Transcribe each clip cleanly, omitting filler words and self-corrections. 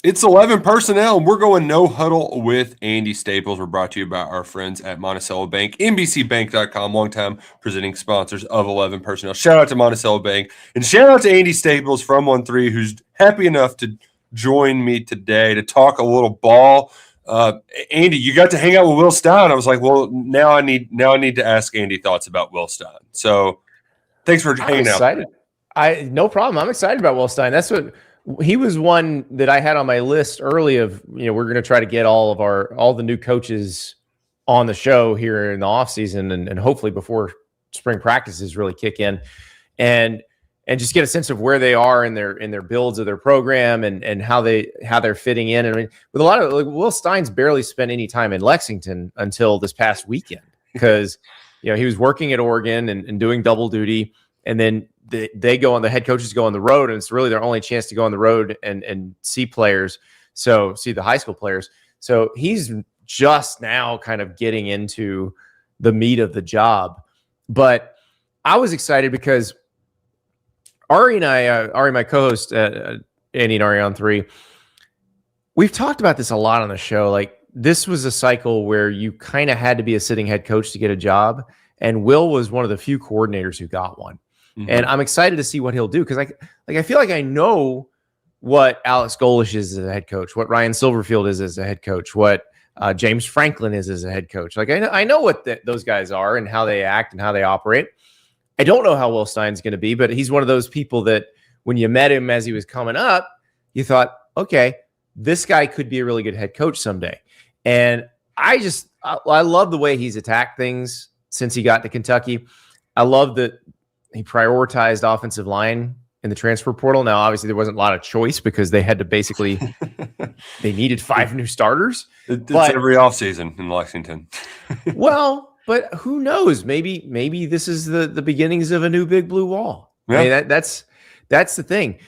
It's 11 personnel, and we're going no huddle with Andy Staples. We're brought to you by our friends at Monticello Bank, NBCBank.com, longtime presenting sponsors of 11 personnel. Shout out to Monticello Bank, and shout out to Andy Staples from On3, who's happy enough to join me today to talk a little ball. Andy, you got to hang out with Will Stein. I was like, well, now I need to ask Andy thoughts about Will Stein. So thanks for hanging out. I'm excited. No problem. I'm excited about Will Stein. That's what he was one that I had on my list early of, we're going to try to get all the new coaches on the show here in the off season and hopefully before spring practices really kick in and just get a sense of where they are in their builds of their program and how they're fitting in. And I mean, with a lot of Will Stein's barely spent any time in Lexington until this past weekend because, he was working at Oregon and doing double duty. And then the head coaches go on the road, and it's really their only chance to go on the road and see players. So see the high school players. So he's just now kind of getting into the meat of the job. But I was excited because Ari and I, Ari, my co-host, Andy and Ari on 3, we've talked about this a lot on the show. Like this was a cycle where you kind of had to be a sitting head coach to get a job. And Will was one of the few coordinators who got one. Mm-hmm. And I'm excited to see what he'll do because I feel like I know what Alex Golish is as a head coach, what Ryan Silverfield is as a head coach, what James Franklin is as a head coach. Like I know what those guys are and how they act and how they operate. I don't know how Will Stein's going to be, but he's one of those people that when you met him as he was coming up, you thought, okay, this guy could be a really good head coach someday. And I love the way he's attacked things since he got to Kentucky. I love that he prioritized offensive line in the transfer portal. Now, obviously, there wasn't a lot of choice because they had to basically they needed 5 new starters. It's every offseason in Lexington. Well, but who knows? Maybe this is the beginnings of a new big blue wall. Yeah. I mean, that's the thing.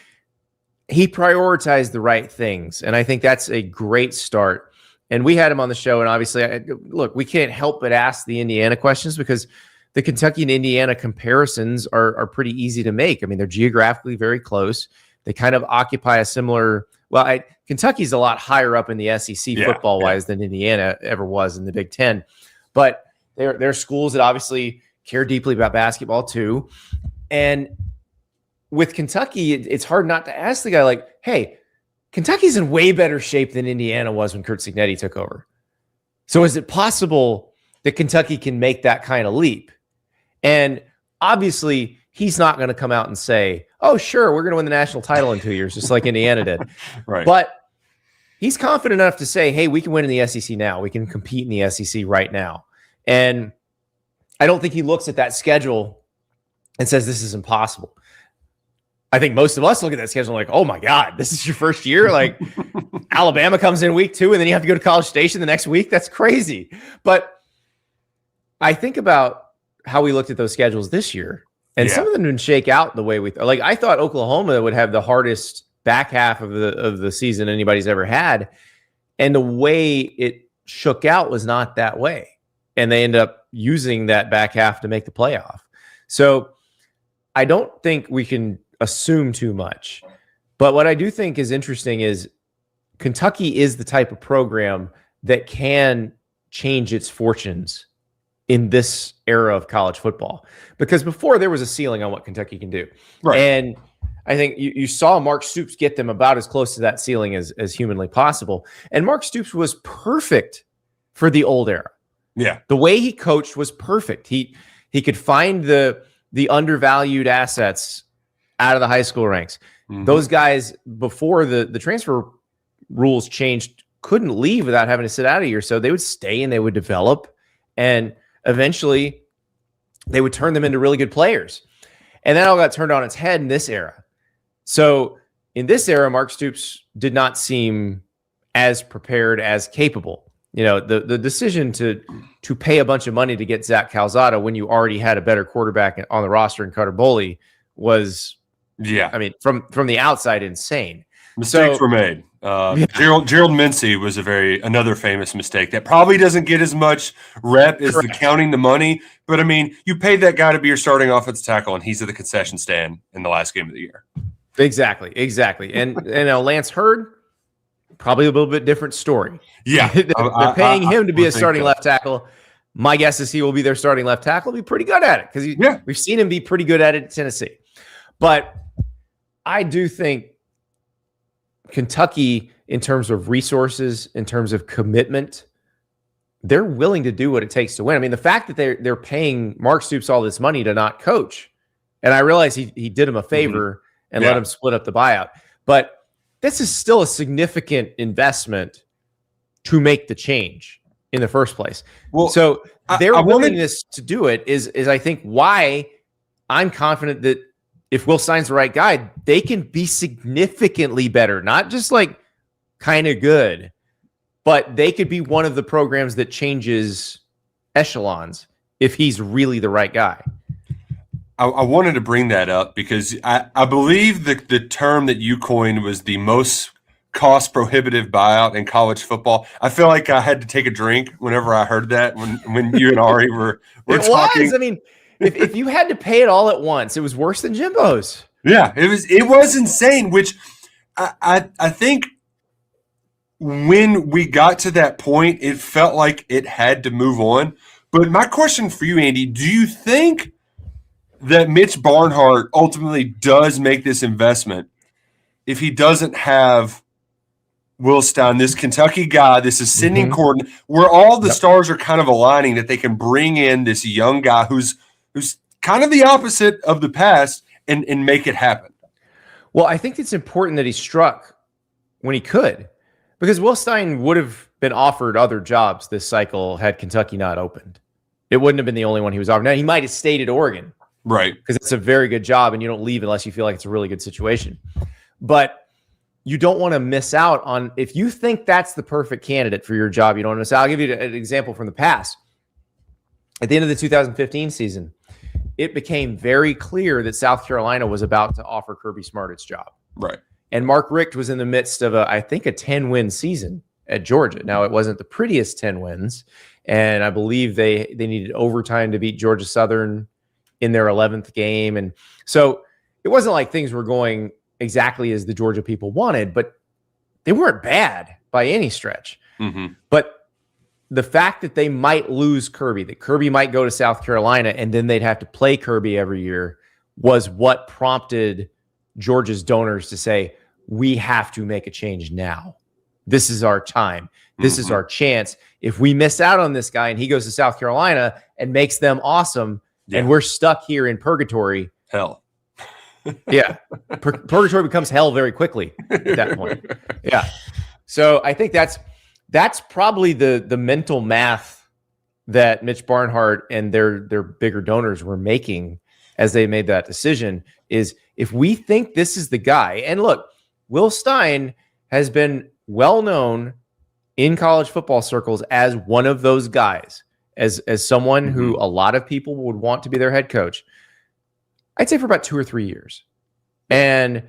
He prioritized the right things, and I think that's a great start. And we had him on the show, and obviously, look, we can't help but ask the Indiana questions because the Kentucky and Indiana comparisons are pretty easy to make. I mean, they're geographically very close. They kind of occupy a similar – well, Kentucky's a lot higher up in the SEC football-wise than Indiana ever was in the Big Ten. But they're schools that obviously care deeply about basketball too. And with Kentucky, it's hard not to ask the guy like, hey, Kentucky's in way better shape than Indiana was when Curt Cignetti took over. So is it possible that Kentucky can make that kind of leap? And obviously, he's not going to come out and say, oh, sure, we're going to win the national title in 2 years, just like Indiana did. Right. But he's confident enough to say, hey, we can win in the SEC now. We can compete in the SEC right now. And I don't think he looks at that schedule and says this is impossible. I think most of us look at that schedule like, oh, my God, this is your first year? Like, Alabama comes in week 2, and then you have to go to College Station the next week? That's crazy. But I think about how we looked at those schedules this year, and some of them didn't shake out the way we like. I thought Oklahoma would have the hardest back half of the season anybody's ever had, and the way it shook out was not that way, and they ended up using that back half to make the playoff. So I don't think we can assume too much, but what I do think is interesting is Kentucky is the type of program that can change its fortunes in this era of college football, because before there was a ceiling on what Kentucky can do. Right. And I think you saw Mark Stoops get them about as close to that ceiling as humanly possible. And Mark Stoops was perfect for the old era. Yeah. The way he coached was perfect. He could find the undervalued assets out of the high school ranks. Mm-hmm. Those guys before the transfer rules changed couldn't leave without having to sit out a year. So they would stay and they would develop, and eventually they would turn them into really good players. And that all got turned on its head in this era. So in this era, Mark Stoops did not seem as prepared, as capable. You know, the decision to pay a bunch of money to get Zach Calzada when you already had a better quarterback on the roster in Carter Boley was, I mean, from the outside, insane. Mistakes were made. Gerald Mincy was another famous mistake that probably doesn't get as much rep as the counting the money. But I mean, you paid that guy to be your starting offensive tackle, and he's at the concession stand in the last game of the year. Exactly. And Lance Hurd, probably a little bit different story. Yeah. they're paying him to be a starting so. left tackle. My guess is he will be their starting left tackle. Be pretty good at it because we've seen him be pretty good at it in Tennessee. But I do think Kentucky, in terms of resources, in terms of commitment, they're willing to do what it takes to win. I mean, the fact that they're paying Mark Stoops all this money to not coach, and I realize he did him a favor and let him split up the buyout, but this is still a significant investment to make the change in the first place. Well, so their willingness to do it is I think why I'm confident that if Will Stein's the right guy, they can be significantly better, not just like kind of good, but they could be one of the programs that changes echelons if he's really the right guy. I wanted to bring that up because I believe the term that you coined was the most cost prohibitive buyout in college football. I feel like I had to take a drink whenever I heard that when you and Ari were talking. I mean, if you had to pay it all at once, it was worse than Jimbo's. Yeah, it was insane, which I think when we got to that point, it felt like it had to move on. But my question for you, Andy, do you think that Mitch Barnhart ultimately does make this investment if he doesn't have Will Stein, this Kentucky guy, this ascending coordinator, where all the stars are kind of aligning that they can bring in this young guy who's kind of the opposite of the past and make it happen? Well, I think it's important that he struck when he could, because Will Stein would have been offered other jobs this cycle had Kentucky not opened. It wouldn't have been the only one he was offered. Now, he might have stayed at Oregon. Right. Because it's a very good job and you don't leave unless you feel like it's a really good situation. But you don't want to miss out on, if you think that's the perfect candidate for your job, you don't want to miss out. I'll give you an example from the past. At the end of the 2015 season, it became very clear that South Carolina was about to offer Kirby Smart its job. Right. And Mark Richt was in the midst of I think a 10-win season at Georgia. Now, it wasn't the prettiest 10 wins. And I believe they needed overtime to beat Georgia Southern in their 11th game. And so it wasn't like things were going exactly as the Georgia people wanted, but they weren't bad by any stretch. But the fact that they might lose Kirby, that Kirby might go to South Carolina and then they'd have to play Kirby every year, was what prompted Georgia's donors to say, we have to make a change now. This is our time. This is our chance. If we miss out on this guy and he goes to South Carolina and makes them awesome, and we're stuck here in purgatory. Hell. Yeah. Purgatory becomes hell very quickly at that point. Yeah. So I think that's probably the mental math that Mitch Barnhart and their bigger donors were making as they made that decision, is if we think this is the guy, and look, Will Stein has been well known in college football circles as one of those guys, as someone who a lot of people would want to be their head coach, I'd say for about 2 or 3 years. And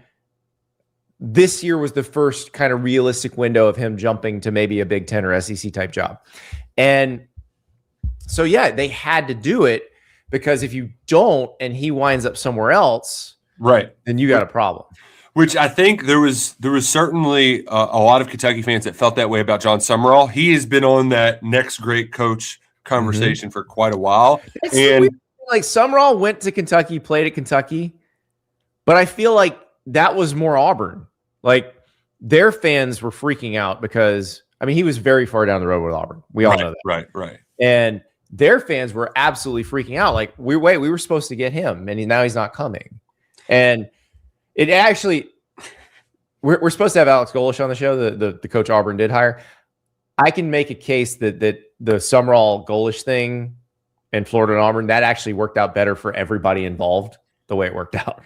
this year was the first kind of realistic window of him jumping to maybe a Big Ten or SEC type job. And so, yeah, they had to do it, because if you don't and he winds up somewhere else, right, then you got a problem. Which I think there was certainly a lot of Kentucky fans that felt that way about John Summerall. He has been on that next great coach conversation for quite a while. It's weird. Like, Summerall went to Kentucky, played at Kentucky, but I feel like that was more Auburn. Like, their fans were freaking out because, I mean, he was very far down the road with Auburn. We all know that. Right. And their fans were absolutely freaking out. Like, we were supposed to get him, and now he's not coming. And it actually, we're supposed to have Alex Golesh on the show, the coach Auburn did hire. I can make a case that the Summerall Golesh thing in Florida and Auburn, that actually worked out better for everybody involved the way it worked out.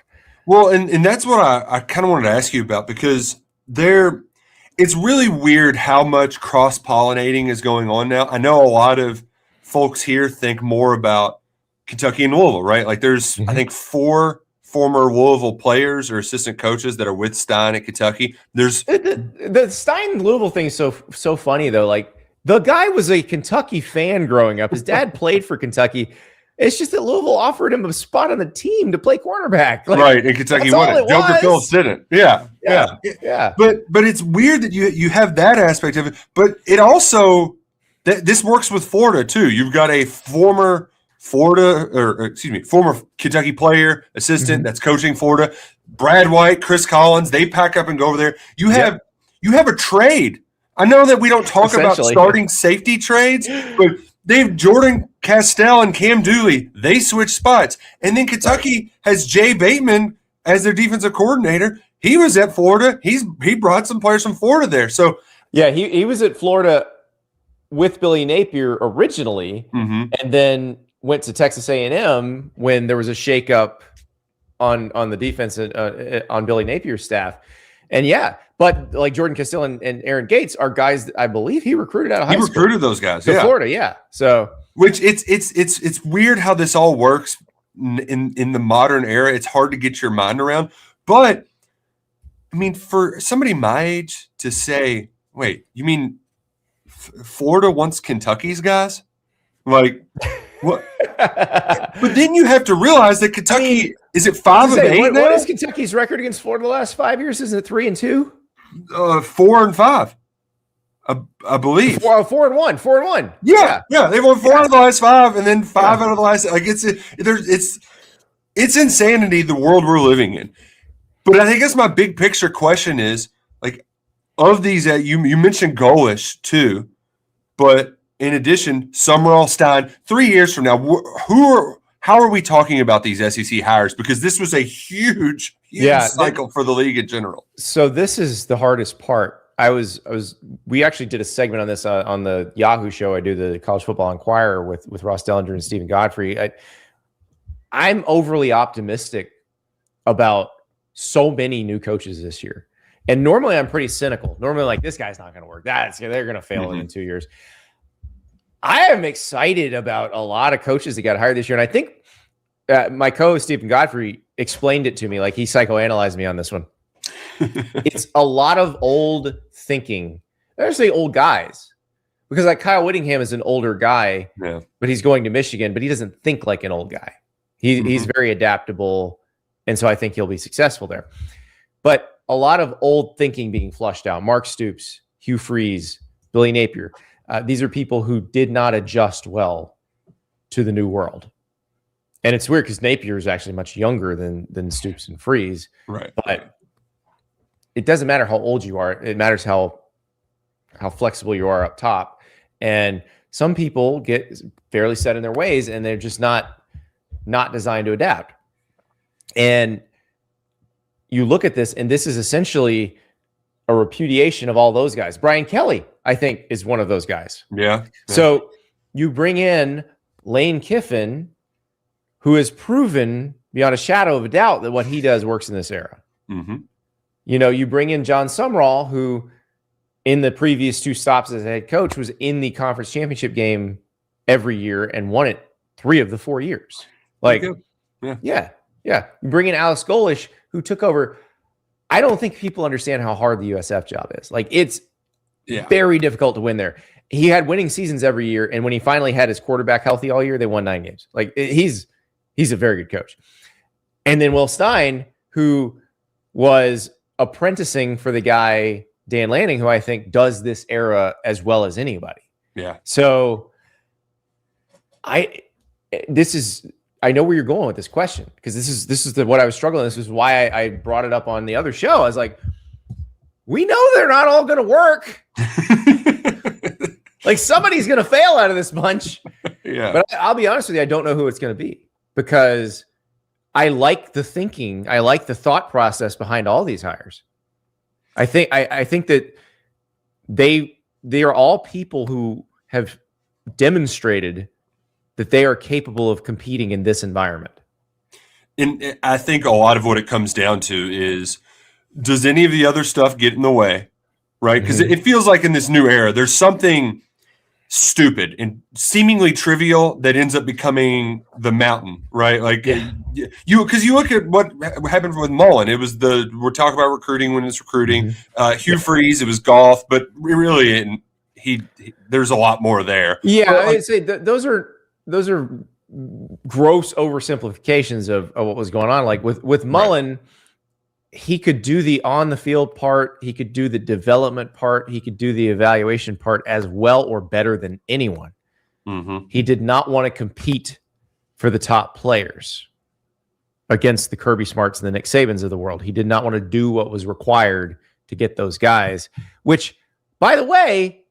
Well, and that's what I kind of wanted to ask you about, because it's really weird how much cross-pollinating is going on now. I know a lot of folks here think more about Kentucky and Louisville, right? Like, there's, I think, 4 former Louisville players or assistant coaches that are with Stein at Kentucky. There's the Stein Louisville thing is so funny, though. Like, the guy was a Kentucky fan growing up. His dad played for Kentucky. It's just that Louisville offered him a spot on the team to play cornerback. Like, right, and Kentucky won it. Joker Phillips didn't. Yeah. But it's weird that you have that aspect of it. But it also this works with Florida too. You've got a former Kentucky player, assistant that's coaching Florida. Brad White, Chris Collins, they pack up and go over there. You have a trade. I know that we don't talk about starting safety trades, but they have Jordan Castell and Cam Dooley. They switch spots. And then Kentucky has Jay Bateman as their defensive coordinator. He was at Florida. He brought some players from Florida there. So yeah, he was at Florida with Billy Napier originally, and then went to Texas A&M when there was a shakeup on the defense on Billy Napier's staff. And but like Jordan Castell and Aaron Gates are guys that I believe he recruited out of high school. He recruited those guys to Florida, So which it's weird how this all works in the modern era. It's hard to get your mind around. But I mean, for somebody my age to say, wait, you mean Florida wants Kentucky's guys? Like what? But then you have to realize that Kentucky is it 5 of 8 now? What is Kentucky's record against Florida the last 5 years? Isn't it 3-2? 4-5, I believe. 4-1. 4-1. Yeah. They've won 4 out of the last 5, and then 5 out of the last. Like it's insanity the world we're living in. But I think my big picture question is like of these you mentioned Golish too, but in addition, Summerall, Stein. 3 years from now, how are we talking about these SEC hires? Because this was a huge cycle for the league in general. So this is the hardest part. We actually did a segment on this on the Yahoo show. I do the College Football Inquirer with Ross Dellinger and Stephen Godfrey. I'm overly optimistic about so many new coaches this year. And normally I'm pretty cynical. Normally like this guy's not going to work. They're going to fail in 2 years. I am excited about a lot of coaches that got hired this year. And I think my co-host Stephen Godfrey explained it to me. Like he psychoanalyzed me on this one. It's a lot of old thinking. I don't say old guys because like Kyle Whittingham is an older guy, but he's going to Michigan, but he doesn't think like an old guy. He's very adaptable. And so I think he'll be successful there. But a lot of old thinking being flushed out. Mark Stoops, Hugh Freeze, Billy Napier. These are people who did not adjust well to the new world. And it's weird because Napier is actually much younger than Stoops and Freeze. Right. But it doesn't matter how old you are. It matters how flexible you are up top. And some people get fairly set in their ways and they're just not designed to adapt. And you look at this, and this is essentially a repudiation of all those guys. Brian Kelly, I think, is one of those guys. Yeah. So you bring in Lane Kiffin, who has proven beyond a shadow of a doubt that what he does works in this era. You bring in John Summerall, who in the previous 2 stops as a head coach was in the conference championship game every year and won it 3 of the 4 years. Like, yeah. You bring in Alex Golish, who took over. I don't think people understand how hard the USF job is. Like, it's very difficult to win there. He had winning seasons every year, and when he finally had his quarterback healthy all year, they won 9 games. Like, he's a very good coach. And then Will Stein, who was apprenticing for the guy Dan Lanning, who I think does this era as well as anybody. Yeah. So I know where you're going with this question, because this is what I was struggling. This is why I brought it up on the other show. I was like, we know they're not all going to work. Like somebody's going to fail out of this bunch. Yeah. But I'll be honest with you, I don't know who it's going to be, because I like the thinking. I like the thought process behind all these hires. I think that they are all people who have demonstrated that they are capable of competing in this environment. And I think a lot of what it comes down to is, does any of the other stuff get in the way? Right? Because it feels like in this new era, there's something stupid and seemingly trivial that ends up becoming the mountain, right? Like because you look at what happened with Mullen. It was we're talking about recruiting when it's recruiting. Hugh Freeze, it was golf, but really there's a lot more there. Yeah, I'd say those are gross oversimplifications of what was going on. Like with Mullen, he could do the on the field part, he could do the development part, he could do the evaluation part as well or better than anyone. He did not want to compete for the top players against the Kirby Smarts and the Nick Sabans of the world. He did not want to do what was required to get those guys, which, by the way,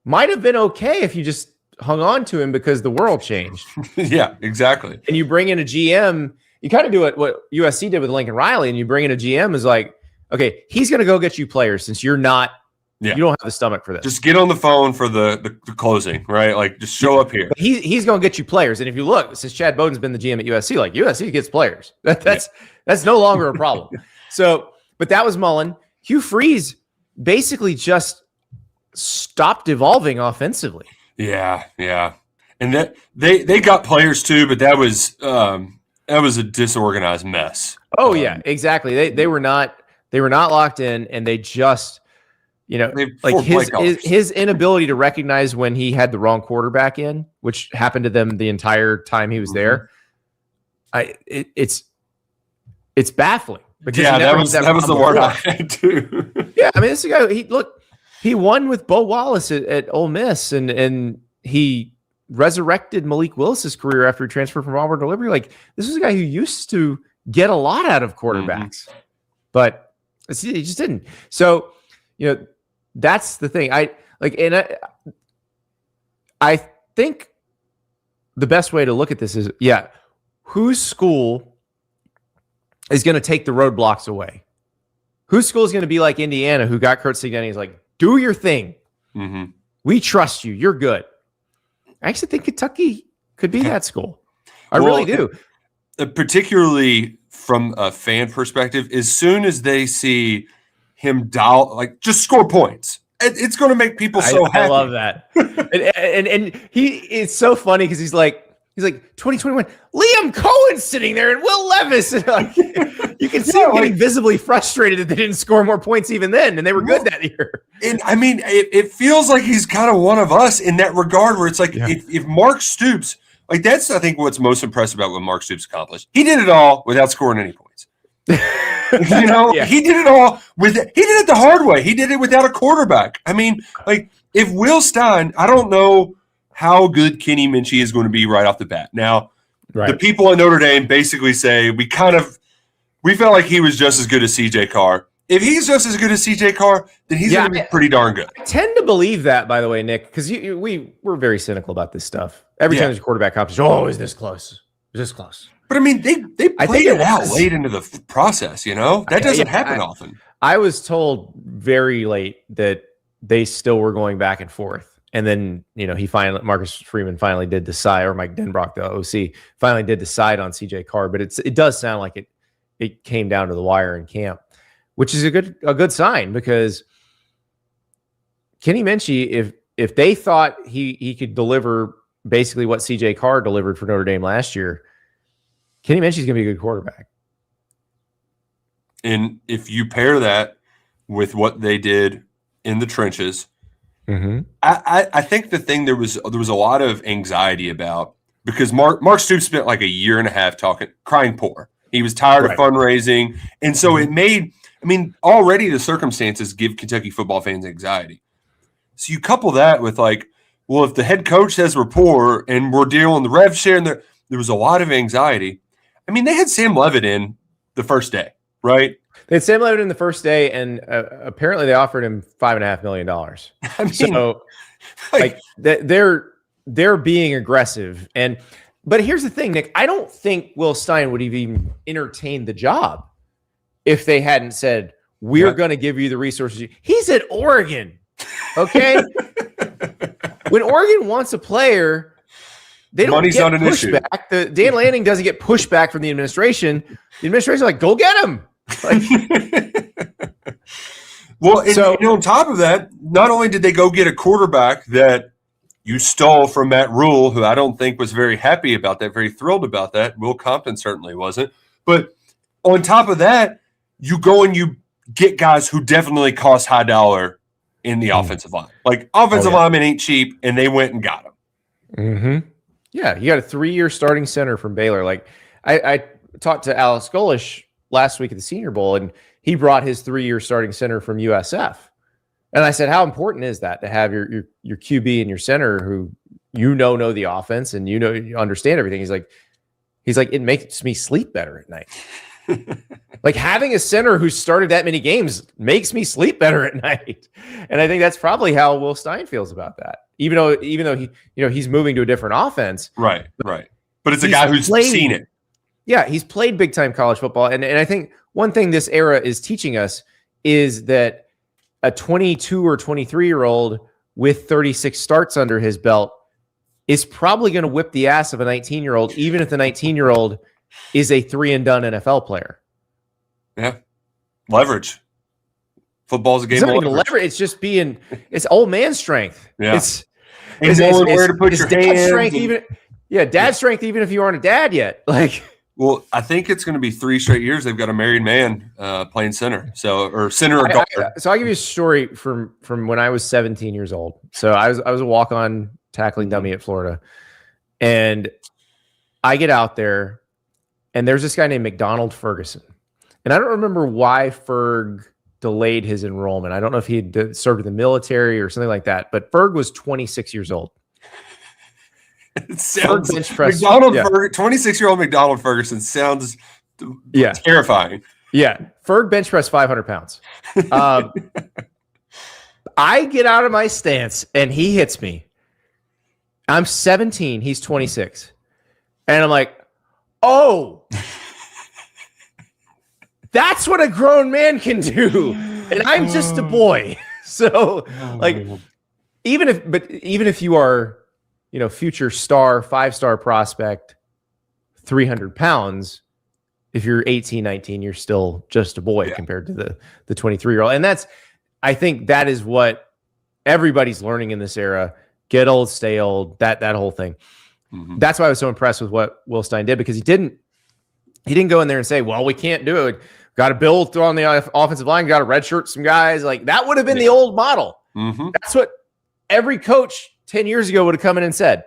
might have been okay if you just hung on to him because the world changed. Yeah, exactly. And you bring in a GM, you kind of do what USC did with Lincoln Riley, and you bring in a GM is like, okay, he's going to go get you players since you're not, you don't have the stomach for this. Just get on the phone for the closing, right? Like, just show up here. But he's going to get you players. And if you look, since Chad Bowden's been the GM at USC, like USC gets players. That's no longer a problem. So, but that was Mullen. Hugh Freeze basically just stopped evolving offensively. Yeah. And that they got players too, but that was a disorganized mess. Oh yeah, exactly. They were not locked in, and they just, like his inability to recognize when he had the wrong quarterback in, which happened to them the entire time he was there. It's baffling. Because that was the word I had too. Yeah, I mean, this guy, he won with Bo Wallace at Ole Miss, and he resurrected Malik Willis's career after he transferred from Auburn to Liberty. Like, this was a guy who used to get a lot out of quarterbacks, but he just didn't. So, that's the thing. I think the best way to look at this is, whose school is going to take the roadblocks away? Whose school is going to be like Indiana, who got Kurt Cignetti? He's like, do your thing. We trust you. You're good. I actually think Kentucky could be that school. I really do. Particularly from a fan perspective, as soon as they see him just score points, it's going to make people so happy. I love that. and it's so funny because he's like 2021. Liam Cohen's sitting there and Will Levis. And you can see him getting visibly frustrated that they didn't score more points even then, and they were good that year. And I mean, it feels like he's kind of one of us in that regard, where it's like if Mark Stoops, like that's I think what's most impressive about what Mark Stoops accomplished. He did it all without scoring any points. He did it all he did it the hard way. He did it without a quarterback. I mean, like if Will Stein, I don't know how good Kenny Minchie is going to be right off the bat. Now, the people at Notre Dame basically say we felt like he was just as good as CJ Carr. If he's just as good as CJ Carr, then he's going to be pretty darn good. I tend to believe that, by the way, Nick, because we're very cynical about this stuff. Every time there's a quarterback competition, is this close? Is this close? But I mean, they played it out late into the process. That doesn't happen often. I was told very late that they still were going back and forth. And then, Marcus Freeman finally did decide, or Mike Denbrock, the OC, finally did decide on CJ Carr. But it does sound like it came down to the wire in camp, which is a good sign, because Kenny Minchie, if they thought he could deliver basically what CJ Carr delivered for Notre Dame last year, Kenny Minchie's going to be a good quarterback. And if you pair that with what they did in the trenches, I think the thing there was a lot of anxiety about, because Mark Stoops spent like a year and a half crying poor. He was tired of fundraising. And so it made, already the circumstances give Kentucky football fans anxiety. So you couple that with if the head coach says we're poor and we're dealing the rev share, and there was a lot of anxiety. They had Sam Levitt in the first day, right? They had Sam Levitt in the first day, and apparently they offered him $5.5 million. They're being aggressive. But here's the thing, Nick. I don't think Will Stein would have even entertained the job if they hadn't said, we're going to give you the resources. He's at Oregon, okay? When Oregon wants a player, they don't get pushback. Dan Lanning doesn't get pushback from the administration. The administration's like, go get him. On top of that, not only did they go get a quarterback that you stole from Matt Rule, who I don't think was very happy about that, very thrilled about that. Will Compton certainly wasn't. But on top of that, you go and you get guys who definitely cost high dollar in the offensive line. Offensive linemen ain't cheap, and they went and got them. Yeah, you got a 3-year starting center from Baylor. Like I talked to Alex Golish last week at the Senior Bowl, and he brought his 3-year starting center from USF. And I said, how important is that to have your QB and your center who know the offense and you understand everything? He's like, it makes me sleep better at night. Like having a center who started that many games makes me sleep better at night. And I think that's probably how Will Stein feels about that. Even though he, he's moving to a different offense. Right. But it's a guy who's seen it. Yeah, he's played big time college football. And I think one thing this era is teaching us is that a 22 or 23-year-old with 36 starts under his belt is probably going to whip the ass of a 19-year-old, even if the 19-year-old is a 3-and-done NFL player. Yeah. Leverage. Football's a game of leverage. It's just it's old man strength. Yeah. It's where to put your dad strength, and, dad strength, even if you aren't a dad yet. Like, well, I think it's going to be 3 straight years they've got a married man playing center. Or center or guard. So I'll give you a story from when I was 17 years old. So I was a walk-on tackling dummy at Florida. And I get out there, and there's this guy named McDonald Ferguson. And I don't remember why Ferg delayed his enrollment. I don't know if he had served in the military or something like that. But Ferg was 26 years old. It sounds 26-year-old McDonald Ferguson sounds terrifying. Yeah. Ferg bench press 500 pounds. I get out of my stance and he hits me. I'm 17. He's 26. And I'm like, oh, that's what a grown man can do. And I'm just a boy. So even if you are, future star, 5-star prospect, 300 pounds, if you're 18, 19, you're still just a boy compared to the 23-year-old. And I think that is what everybody's learning in this era. Get old, stay old, that whole thing. Mm-hmm. That's why I was so impressed with what Will Stein did, because he didn't go in there and say, well, we can't do it. Got to build on the offensive line, got to redshirt some guys. Like that would have been the old model. Mm-hmm. That's what every coach 10 years ago would have come in and said.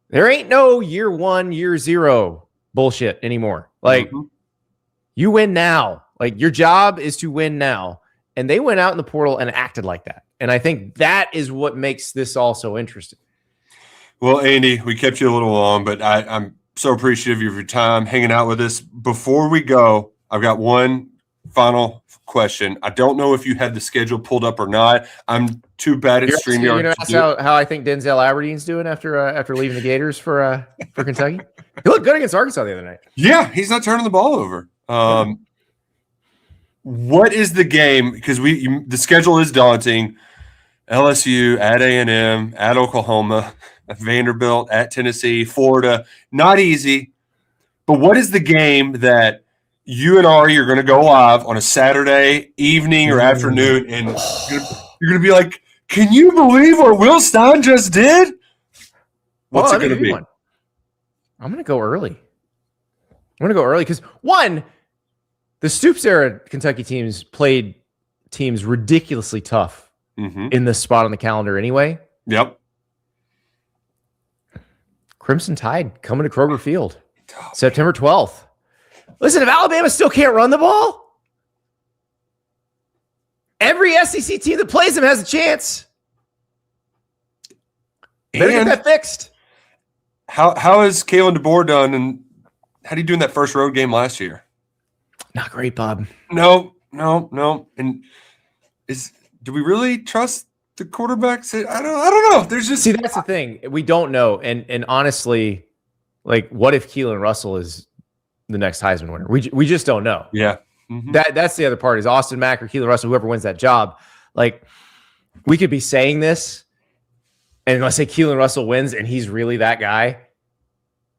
There ain't no year 1, year 0 bullshit anymore. Like you win now. Like your job is to win now. And they went out in the portal and acted like that. And I think that is what makes this all so interesting. Well, Andy, we kept you a little long, but I'm so appreciative of your time hanging out with us. Before we go, I've got one final question. I don't know if you had the schedule pulled up or not. I'm too bad at StreamYard. That's how I think Denzel Aberdeen's doing after leaving the Gators for Kentucky. He looked good against Arkansas the other night. Yeah, he's not turning the ball over. What is the game? Because the schedule is daunting. LSU at A&M, at Oklahoma, at Vanderbilt, at Tennessee, Florida. Not easy. But what is the game that you and Ari are going to go live on a Saturday evening or afternoon, and you're going to be like, can you believe what Will Stein just did? What's it going to be? I'm going to go early. Because, one, the Stoops era Kentucky teams played teams ridiculously tough in this spot on the calendar anyway. Yep. Crimson Tide coming to Kroger Field, September 12th. Listen, if Alabama still can't run the ball, every SEC team that plays them has a chance. Better get that fixed. How is Kalen DeBoer done, and how did he do in that first road game last year? Not great, Bob. No. And do we really trust the quarterbacks? I don't know. There's just that's the thing. We don't know. And honestly, like, what if Keelan Russell is the next Heisman winner? We just don't know. Yeah. That's the other part, is Austin Mack or Keelan Russell, whoever wins that job. Like, we could be saying this, and let's say Keelan Russell wins and he's really that guy,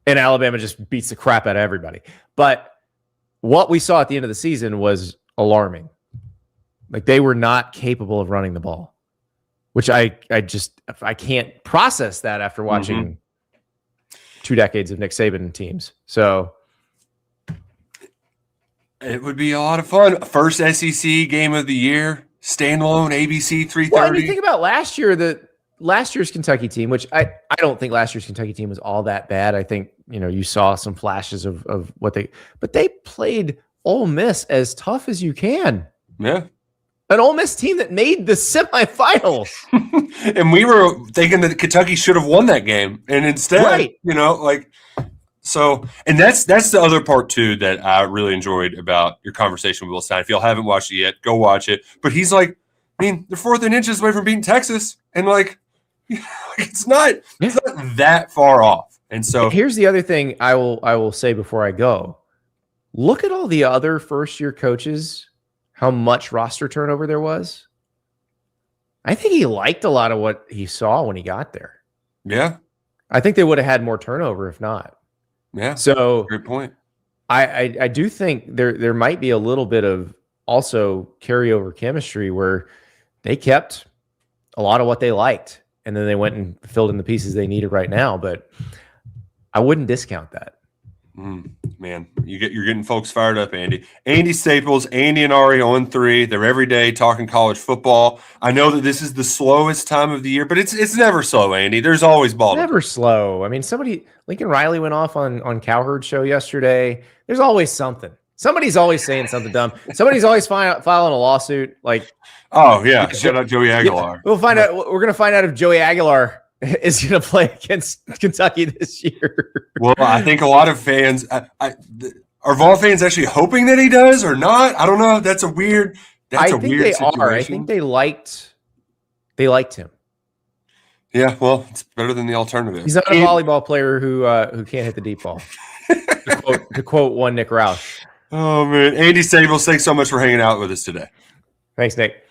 and Alabama just beats the crap out of everybody. But what we saw at the end of the season was alarming. Like, they were not capable of running the ball, which I can't process that after watching 2 decades of Nick Saban teams. So it would be a lot of fun. First SEC game of the year, standalone, ABC 3:30. Well, I mean, think about last year. last year's Kentucky team, which I don't think last year's Kentucky team was all that bad. I think, you saw some flashes of what but they played Ole Miss as tough as you can. Yeah. An Ole Miss team that made the semifinals. And we were thinking that Kentucky should have won that game. And instead, Right. So, and that's the other part too that I really enjoyed about your conversation with Will Stein. If y'all haven't watched it yet, go watch it. But he's like, they're 4th and inches away from beating Texas, and it's not that far off. And so here's the other thing I will say before I go. Look at all the other first-year coaches, how much roster turnover there was. I think he liked a lot of what he saw when he got there. Yeah. I think they would have had more turnover if not. Yeah. So great point. I do think there might be a little bit of also carryover chemistry where they kept a lot of what they liked, and then they went and filled in the pieces they needed right now. But I wouldn't discount that. Man, you're getting folks fired up, Andy. Andy Staples, Andy and Ari on 3. They're every day talking college football. I know that this is the slowest time of the year, but it's never slow, Andy. There's always ball. Never slow. I mean, Lincoln Riley went off on Cowherd's show yesterday. There's always something. Somebody's always saying something dumb. Somebody's always filing a lawsuit. Oh yeah, shout out Joey Aguilar. We'll find out. We're gonna find out if Joey Aguilar is going to play against Kentucky this year. Well, I think a lot of fans are Vol fans actually hoping that he does or not. I don't know. That's a weird. I think they situation. I think they liked him. Yeah, well, it's better than the alternative. He's not a volleyball player who can't hit the deep ball. to quote one Nick Roush. Oh man, Andy Staples, thanks so much for hanging out with us today. Thanks, Nick.